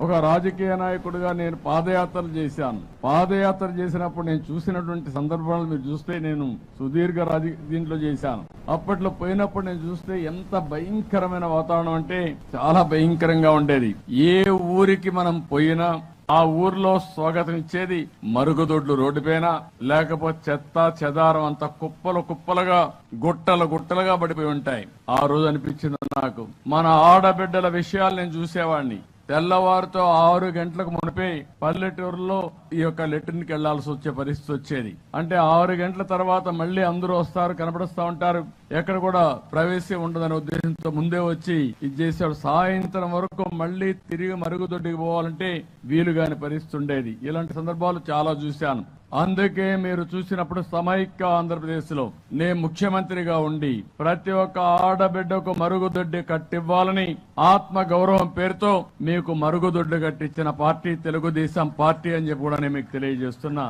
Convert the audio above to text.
ఒక రాజకీయ నాయకుడిగా నేను పాదయాత్రలు చేశాను. పాదయాత్ర చేసినప్పుడు నేను చూసినటువంటి సందర్భాలు మీరు చూస్తే, నేను సుదీర్ఘ దీంట్లో చేశాను. అప్పట్లో పోయినప్పుడు నేను చూస్తే ఎంత భయంకరమైన వాతావరణం అంటే చాలా భయంకరంగా ఉండేది. ఏ ఊరికి మనం పోయినా ఆ ఊర్లో స్వాగతం ఇచ్చేది మరుగుదొడ్లు రోడ్డు పైన, లేకపోతే చెత్త చెదారం అంత కుప్పలు కుప్పలుగా గుట్టలు గుట్టలుగా పడిపోయి ఉంటాయి. ఆ రోజు అనిపించింది నాకు, మన ఆడబిడ్డల విషయాలు నేను చూసేవాడిని. తెల్లవారుతో 6 గంటలకు మునిపే పల్లెటూరులో ఈ యొక్క లెట్రిన్కి వెళ్లాల్సి వచ్చే పరిస్థితి వచ్చేది. అంటే 6 గంటల తర్వాత మళ్లీ అందరూ వస్తారు, కనబడుస్తూ ఉంటారు, ఎక్కడ కూడా ప్రవేశం ఉండదనే ఉద్దేశంతో ముందే వచ్చి ఇది చేశాడు. సాయంత్రం వరకు మళ్లీ తిరిగి మరుగుదొడ్డికి పోవాలంటే వీలుగాని పరిస్థితి ఉండేది. ఇలాంటి సందర్భాలు చాలా చూశాను. అందుకే మీరు చూసినప్పుడు సమైక్య ఆంధ్రప్రదేశ్ లో నేను ముఖ్యమంత్రిగా ఉండి ప్రతి ఒక్క ఆడబిడ్డకు మరుగుదొడ్డి కట్టివ్వాలని ఆత్మ గౌరవం పేరుతో మీకు మరుగుదొడ్డి కట్టించిన పార్టీ తెలుగుదేశం పార్టీ అని చెప్పి కూడా నేను మీకు తెలియజేస్తున్నా.